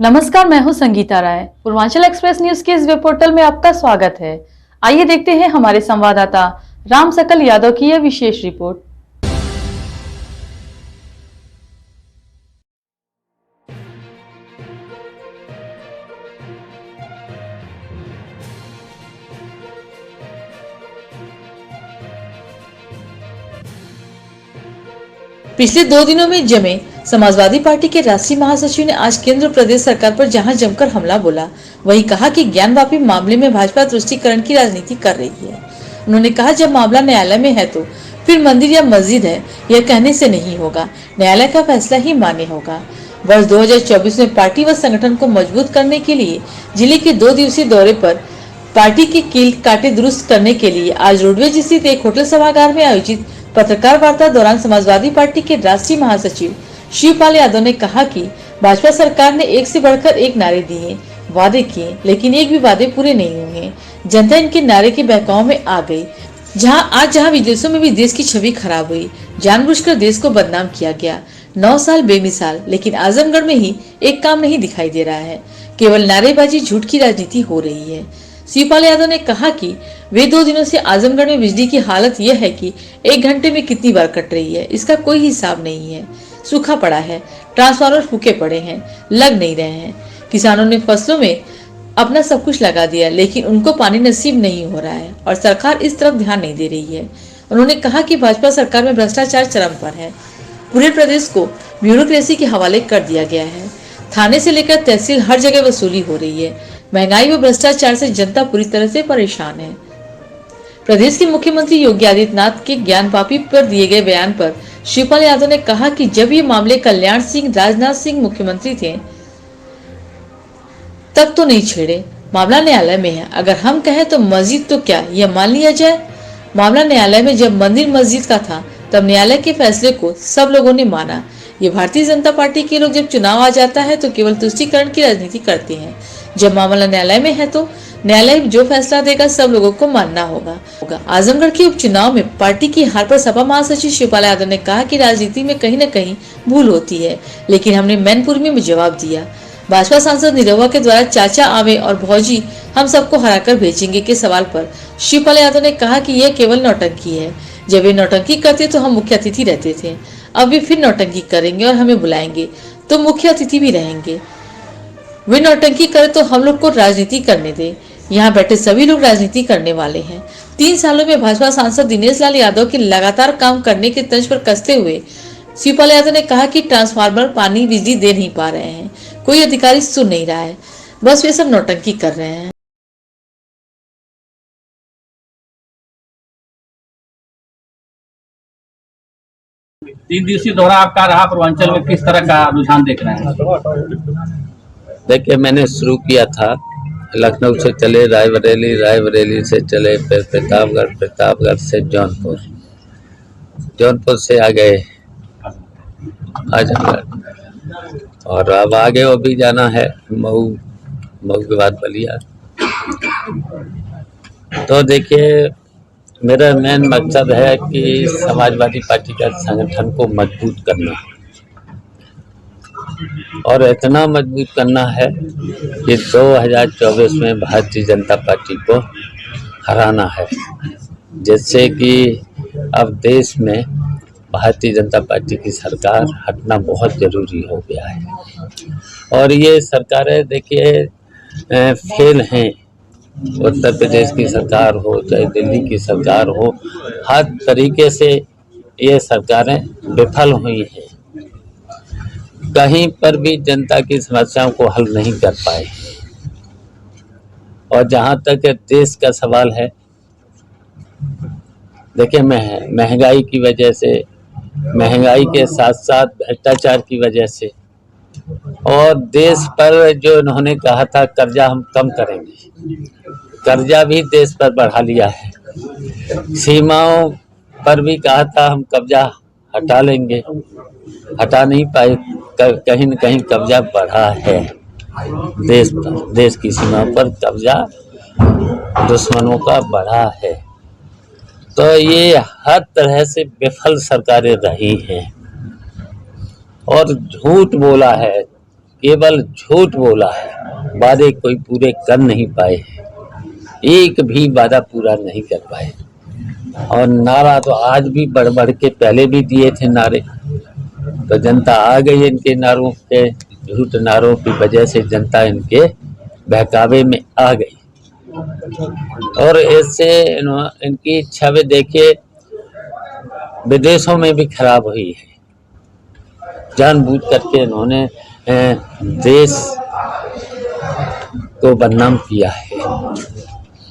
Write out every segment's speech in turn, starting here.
नमस्कार, मैं हूं संगीता राय। पूर्वांचल एक्सप्रेस न्यूज के इस वेब पोर्टल में आपका स्वागत है। आइए देखते हैं हमारे संवाददाता राम सकल यादव की यह विशेष रिपोर्ट। पिछले 2 दिनों में जमे समाजवादी पार्टी के राष्ट्रीय महासचिव ने आज केंद्र प्रदेश सरकार पर जहां जमकर हमला बोला, वहीं कहा कि ज्ञानवापी मामले में भाजपा तुष्टीकरण की राजनीति कर रही है। उन्होंने कहा, जब मामला न्यायालय में है तो फिर मंदिर या मस्जिद है यह कहने से नहीं होगा, न्यायालय का फैसला ही मान्य होगा। वर्ष 2024 में पार्टी व संगठन को मजबूत करने के लिए जिले के 2 दिवसीय दौरे पर पार्टी के कील कांटे दुरुस्त करने के लिए आज रोडवेज स्थित एक होटल सभागार में आयोजित पत्रकार वार्ता दौरान समाजवादी पार्टी के राष्ट्रीय महासचिव शिवपाल यादव ने कहा कि भाजपा सरकार ने एक से बढ़कर एक नारे दिए, वादे किए, लेकिन एक भी वादे पूरे नहीं हुए। जनता इनके नारे के बहकाव में आ गई। जहां विदेशों में भी देश की छवि खराब हुई, जानबूझकर देश को बदनाम किया गया। 9 साल बेमिसाल, लेकिन आजमगढ़ में ही एक काम नहीं दिखाई दे रहा है। केवल नारेबाजी, झूठ की राजनीति हो रही है। शिवपाल यादव ने कहा कि वे 2 दिनों से आजमगढ़ में बिजली की हालत यह है कि 1 घंटे में कितनी बार कट रही है, इसका कोई हिसाब नहीं है। सूखा पड़ा है, ट्रांसफार्मर फूके पड़े हैं, लग नहीं रहे हैं। किसानों ने फसलों में अपना सब कुछ लगा दिया, लेकिन उनको पानी नसीब नहीं हो रहा है और सरकार इस तरफ ध्यान नहीं दे रही है। उन्होंने कहा कि भाजपा सरकार में भ्रष्टाचार चरम पर है। पूरे प्रदेश को ब्यूरोक्रेसी के हवाले कर दिया गया है। थाने से लेकर तहसील हर जगह वसूली हो रही है। महंगाई व भ्रष्टाचार से जनता पूरी तरह से परेशान है। प्रदेश के मुख्यमंत्री योगी आदित्यनाथ के ज्ञानवापी पर दिए गए बयान पर शिवपाल यादव ने कहा कि जब ये मामले कल्याण सिंह, राजनाथ सिंह मुख्यमंत्री थे तब तो नहीं छेड़े। मामला न्यायालय में है। अगर हम कहें तो मस्जिद तो क्या यह मान लिया जाए? मामला न्यायालय में जब मंदिर मस्जिद का था तब न्यायालय के फैसले को सब लोगों ने माना। ये भारतीय जनता पार्टी के लोग जब चुनाव आ जाता है तो केवल तुष्टीकरण की राजनीति करते हैं। जब मामला न्यायालय में है तो न्यायालय जो फैसला देगा सब लोगों को मानना होगा। आजमगढ़ के उपचुनाव में पार्टी की हार पर सपा महासचिव शिवपाल यादव ने कहा कि राजनीति में कहीं न कहीं भूल होती है, लेकिन हमने मैनपुरी में जवाब दिया। भाजपा सांसद निरहुआ के द्वारा चाचा आवे और भौजी हम सबको हराकर भेजेंगे के सवाल पर शिवपाल यादव ने कहा कि यह केवल नौटंकी है। जब वे नौटंकी करते तो हम मुख्य अतिथि रहते थे, अब वे फिर नौटंकी करेंगे और हमें बुलाएंगे तो मुख्य अतिथि भी रहेंगे। वे नौटंकी करे तो हम लोग को राजनीति करने दे। यहाँ बैठे सभी लोग राजनीति करने वाले हैं। 3 सालों में भाजपा सांसद दिनेश लाल यादव के लगातार काम करने के तंज पर कसते हुए शिवपाल यादव ने कहा कि ट्रांसफार्मर, पानी, बिजली दे नहीं पा रहे हैं, कोई अधिकारी सुन नहीं रहा है, बस वे सब नौटंकी कर रहे हैं। तीन दिवसीय दौरा आपका रहा पूर्वांचल में, किस तरह का रुझान देख रहे हैं? देखिए, मैंने शुरू किया था लखनऊ से चले रायबरेली, रायबरेली से चले फिर प्रतापगढ़, प्रतापगढ़ से जौनपुर, जौनपुर से आ गए आजमगढ़ और अब आगे वो भी जाना है मऊ, मऊ के बाद बलिया। तो देखिए, मेरा मेन मकसद है कि समाजवादी पार्टी का संगठन को मजबूत करना और इतना मजबूत करना है कि 2024 में भारतीय जनता पार्टी को हराना है, जिससे कि अब देश में भारतीय जनता पार्टी की सरकार हटना बहुत ज़रूरी हो गया है। और ये सरकारें देखिए फेल हैं। उत्तर प्रदेश की सरकार हो चाहे दिल्ली की सरकार हो, हर तरीके से ये सरकारें विफल हुई हैं। कहीं पर भी जनता की समस्याओं को हल नहीं कर पाए। और जहाँ तक देश का सवाल है, देखिए महंगाई की वजह से, महंगाई के साथ साथ भ्रष्टाचार की वजह से, और देश पर जो इन्होंने कहा था कर्जा हम कम करेंगे, कर्जा भी देश पर बढ़ा लिया है। सीमाओं पर भी कहा था हम कब्जा हटा लेंगे, हटा नहीं पाए, कहीं न कहीं कब्जा बढ़ा है देश पर, देश की सीमा पर कब्जा दुश्मनों का बढ़ा है। तो ये हर तरह से विफल सरकारें रही हैं और झूठ बोला है केवल झूठ बोला है, वादे कोई पूरे कर नहीं पाए हैं, एक भी वादा पूरा नहीं कर पाए। और नारा तो आज भी बढ़ बढ़ के पहले भी दिए थे नारे, तो जनता आ गई इनके नारों के, झूठ नारों की वजह से जनता इनके बहकावे में आ गई। और इससे इनकी छवि देखिए विदेशों में भी खराब हुई है। जानबूझ करके इन्होंने देश को बदनाम किया है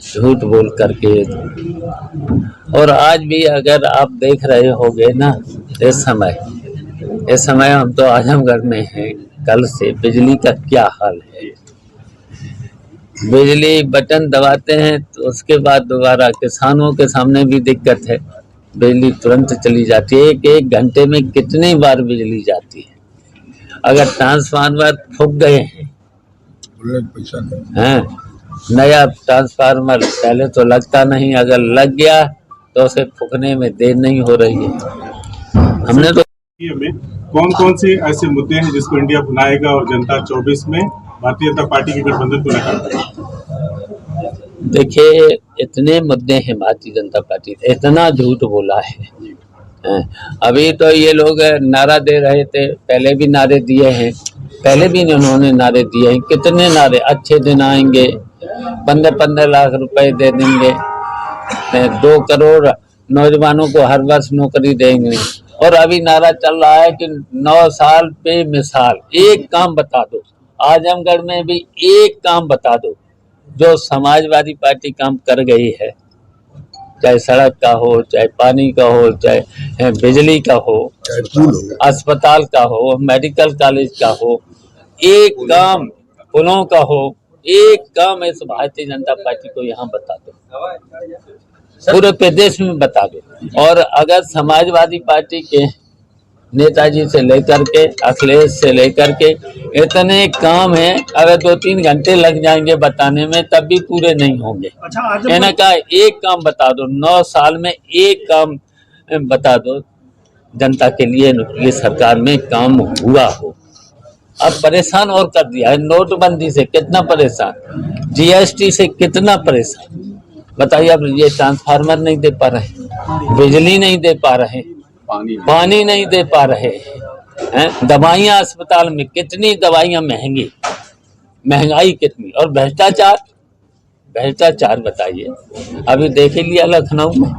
झूठ बोल करके। और आज भी अगर आप देख रहे होंगे ना, इस समय हम तो आजमगढ़ में हैं, कल से बिजली का क्या हाल है। बिजली बटन दबाते हैं तो उसके बाद दोबारा किसानों के सामने भी दिक्कत है, बिजली तुरंत चली जाती है। एक घंटे में कितनी बार बिजली जाती है। अगर ट्रांसफार्मर फूक गए हैं, नया ट्रांसफार्मर पहले तो लगता नहीं, अगर लग गया तो उसे फूकने में देर नहीं हो रही है। हमने तो कौन कौन से ऐसे मुद्दे हैं जिसको इंडिया भुलाएगा और जनता 24 में भारतीय जनता पार्टी के गठबंधन को नकारेगा? देखिए इतने मुद्दे हैं, भारतीय जनता पार्टी इतना झूठ बोला है। अभी तो ये लोग नारा दे रहे थे, पहले भी नारे दिए हैं, पहले भी इन्होंने नारे दिए हैं। कितने नारे, अच्छे दिन आएंगे, 15-15 लाख रुपए दे देंगे, 2 करोड़ नौजवानों को हर वर्ष नौकरी देंगे। और अभी नारा चल रहा है कि 9 साल पे मिसाल, एक काम बता दो, आजमगढ़ में भी एक काम बता दो जो समाजवादी पार्टी काम कर गई है, चाहे सड़क का हो, चाहे पानी का हो, चाहे बिजली का हो, अस्पताल का हो, मेडिकल कॉलेज का हो, एक काम पुलों का हो, एक काम इस भारतीय जनता पार्टी को यहाँ बता दो, पूरे प्रदेश में बता दो। और अगर समाजवादी पार्टी के नेताजी से लेकर के अखिलेश से लेकर के इतने काम हैं, अगर 2-3 घंटे लग जाएंगे बताने में तब भी पूरे नहीं होंगे। मैंने कहा एक काम बता दो, 9 साल में एक काम बता दो जनता के लिए, ये सरकार में काम हुआ हो। अब परेशान और कर दिया है, नोटबंदी से कितना परेशान, जीएसटी से कितना परेशान, बताइए। अब ये ट्रांसफार्मर नहीं दे पा रहे, बिजली नहीं दे पा रहे, पानी नहीं दे पा रहे हैं, दवाइयाँ अस्पताल में कितनी दवाइयाँ महंगी, महंगाई कितनी, और भ्रष्टाचार बताइए। अभी देख लिया लखनऊ में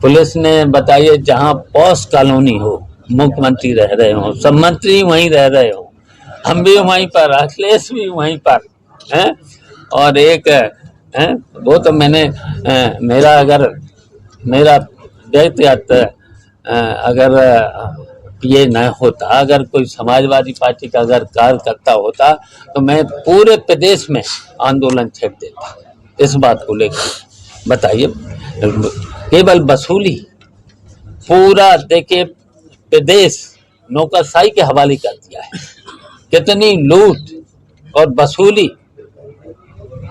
पुलिस ने, बताइए जहाँ पॉश कॉलोनी हो, मुख्यमंत्री रह रहे हो, सब मंत्री वहीं रह रहे हो, हम भी वहीं पर, अखिलेश भी वहीं पर हैं। और एक हैं, वो तो मैंने मेरा व्यक्तिगत अगर ये न होता, अगर कोई समाजवादी पार्टी का अगर कार्यकर्ता होता तो मैं पूरे प्रदेश में आंदोलन छेड़ देता इस बात को लेकर। बताइए, केवल वसूली, पूरा देखिए प्रदेश नौकरशाही के हवाले कर दिया है, कितनी लूट और वसूली,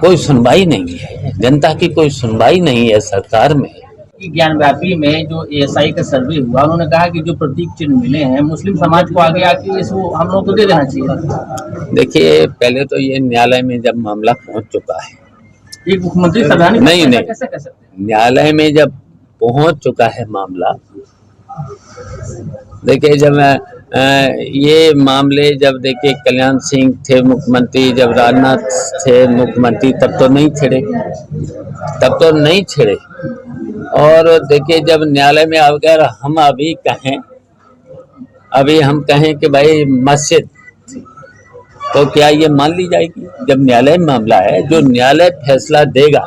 कोई सुनवाई नहीं है, जनता की कोई सुनवाई नहीं है सरकार में। ज्ञानव्यापी में जो एएसआई का सर्वे हुआ, उन्होंने कहा कि जो प्रतीक चिन्ह मिले हैं मुस्लिम समाज को आगे आके इसको हम लोग को दे देना चाहिए। देखिए पहले तो ये न्यायालय में जब मामला पहुंच चुका है, एक मुख्यमंत्री संवैधानिक नहीं कैसे कह सकते हैं? न्यायालय में जब पहुंच चुका है मामला, देखिए जब ये मामले, जब देखिए कल्याण सिंह थे मुख्यमंत्री, जब राजनाथ थे मुख्यमंत्री, तब तो नहीं छिड़े। और देखिए जब न्यायालय में अगर हम हम कहें कि भाई मस्जिद, तो क्या ये मान ली जाएगी? जब न्यायालय में मामला है, जो न्यायालय फैसला देगा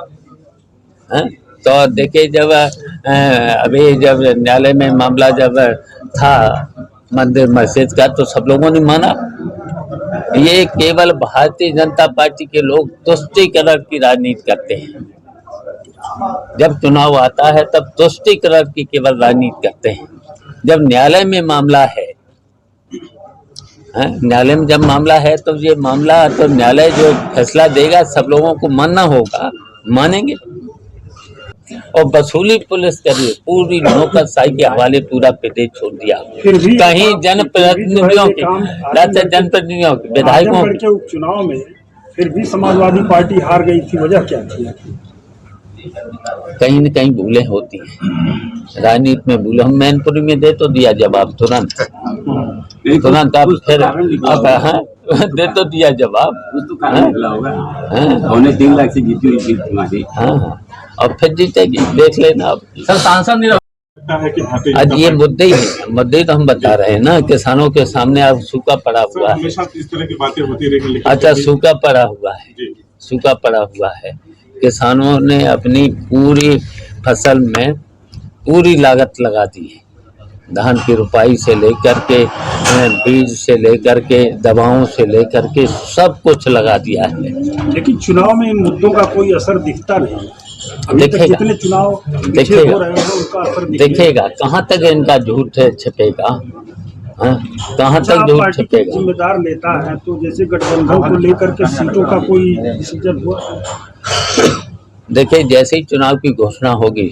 तो देखिए जब अभी जब न्यायालय में मामला जब था मंदिर मस्जिद का, तो सब लोगों ने माना। ये केवल भारतीय जनता पार्टी के लोग तुष्टीकरण की राजनीति करते हैं। जब चुनाव आता है तब तुष्टीकरण की केवल राजनीति करते हैं। जब न्यायालय में मामला है, न्यायालय में जब मामला है तो ये मामला, तो न्यायालय जो फैसला देगा सब लोगों को मानना होगा, मानेंगे। और वसूली पुलिस करी, पूरी नौकरशाही के हवाले पूरा प्रदेश छोड़ दिया। फिर भी कहीं जनप्रतिनिधियों के जनप्रतिनिधियों के विधायकों आजमगढ़ के उपचुनाव में फिर भी समाजवादी पार्टी हार गई थी, वजह क्या थी? कहीं न कहीं भूलें होती हैं राजनीति में, भूलें। हम मैनपुरी में दे तो दिया जवाब तुरंत, अब फिर अब दे तो दिया जवाब, पौने 3 लाख से जीती हुई जीत तुम्हारी। हाँ, और फिर जीतेगी, देख लेना अब। सर सांसद नहीं है कि भारतीय आज जनता ये पार्टी- मुद्दे तो हम बता रहे हैं ना, किसानों के सामने अब सूखा पड़ा सर, हुआ है। हमेशा इस तरह की बातें होती रही, लेकिन अच्छा, कभी- सूखा पड़ा हुआ है, जी सूखा पड़ा हुआ है। किसानों ने अपनी पूरी फसल में पूरी लागत लगा दी है, धान की रुपाई से लेकर के बीज से लेकर के दवाओं से लेकर के सब कुछ लगा दिया है। लेकिन चुनाव में इन मुद्दों का कोई असर दिखता नहीं। अभी तक दिखेगा। जितने चुनाव पीछे दिखेगा। हो रहे हैं उनका असर दिखेगा, कहाँ तक इनका झूठ छिपेगा, हाँ? कहाँ अच्छा, तक आप झूठ पार्टी के छिपेगा। जिम्मेदार नेता है, तो जैसे गठबंधन को लेकर के सीटों का कोई डिसीजन हुआ? देखिए, जैसे ही चुनाव की घोषणा होगी,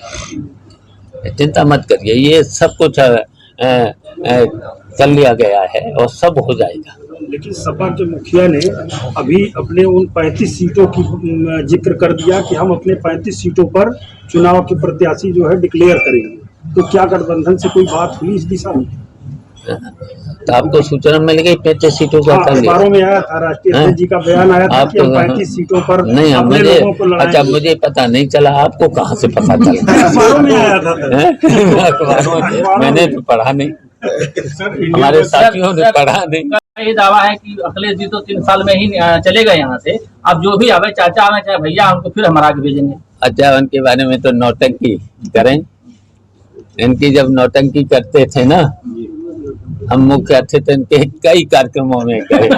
चिंता मत करिए, ये सब कुछ कर लिया गया है और सब हो जाएगा। लेकिन सपा के मुखिया ने अभी अपने उन 35 सीटों की जिक्र कर दिया कि हम अपने 35 सीटों पर चुनाव के प्रत्याशी जो है डिक्लेयर करेंगे। तो क्या गठबंधन से कोई बात हुई इस दिशा में? तो आपको सूचना मिल गई 35 सीटों का हाँ, कर लिया। अखबारों में आया था, राष्ट्रीय हाँ? अध्यक्ष जी का बयान आया था कि हम 35 सीटों पर नहीं, अपने मुझे लोगों को लड़ाएंगे। अच्छा, मुझे पता नहीं चला, आपको कहाँ से पता चला? अखबारों में आया था सर। हैं? अखबारों में मैंने तो पढ़ा नहीं, सर इंडिया हमारे में- साथियों ने पढ़ा नहीं। का ये दावा है कि अखिलेश जी तो 3 साल में ही चले गए यहाँ से, अब जो भी आवे, चाचा आवे चाहे भैया, उनको फिर हमारा आगे भेजेंगे। अच्छा, उनके बारे में तो नौटंकी करें, इनकी जब नौटंकी करते थे ना, हम मुख्य अतिथि इनके कई कार्यक्रमों में गए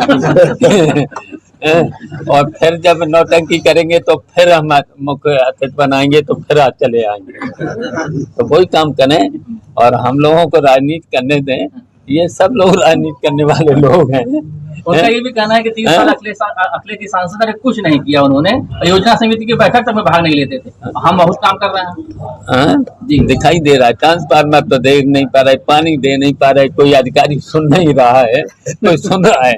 और फिर जब नौटंकी करेंगे तो फिर हम मुख्य अतिथि बनाएंगे, तो फिर आज चले आएंगे। तो वही काम करें और हम लोगों को राजनीति करने दें। ये सब लोग राजनीति करने वाले लोग हैं। उनका ये भी कहना है कि 3 साल अखिलेश जी सांसद रहे, कुछ नहीं किया उन्होंने, योजना समिति की बैठक तक में भाग नहीं लेते थे। हम बहुत काम कर रहे हैं। हाँ? दिखाई दे रहा है, ट्रांसफार्मर तो दे नहीं पा रहा है, पानी दे नहीं पा रहा है, कोई अधिकारी सुन नहीं रहा है, कोई सुन रहा है,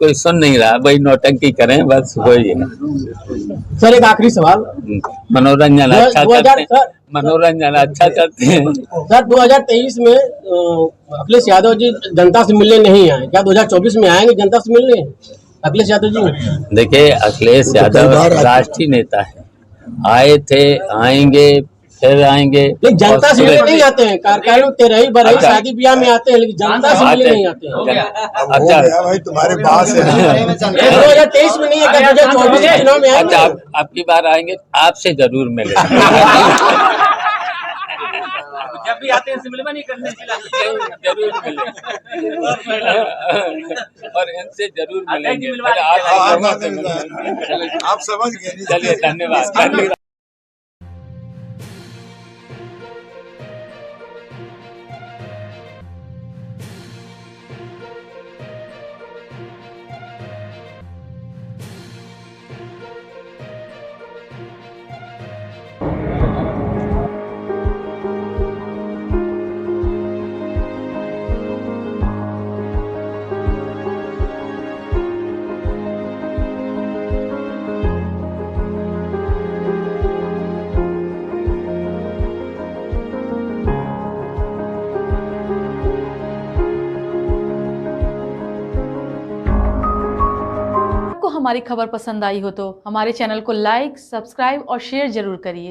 कोई सुन नहीं रहा, वही नौटंकी करें, बस वही है। सर, एक आखिरी सवाल। मनोरंजन अच्छा करते हैं, सर, मनोरंजन अच्छा करते हैं। सर 2023 में अखिलेश यादव जी जनता से मिलने नहीं आए, क्या 2024 में आएंगे जनता से मिलने अखिलेश यादव जी? देखिए, अखिलेश यादव राष्ट्रीय नेता है, आए थे, आएंगे, फिर आएंगे। लेकिन जनता से मिलने नहीं आते हैं, कार्यकाल तेरही बरही अच्छा। शादी ब्याह में आते हैं, लेकिन जनता से मिलने नहीं आते हैं। अच्छा, भाई तुम्हारे पास है। 2023 में नहीं है, क्या 2024 के चुनाव में अच्छा, आएंगे? आपकी बार आएंगे, आपसे जरूर मिलेंगे। जब भी आते हैं इनसे मिलवा नहीं करने के लिए जरूर मिलेंगे और इनसे जरूर मिलेंगे। मिलवा आप समझ गए। चलिए, धन्यवाद। आपको हमारी खबर पसंद आई हो तो हमारे चैनल को लाइक, सब्सक्राइब और शेयर जरूर करिए।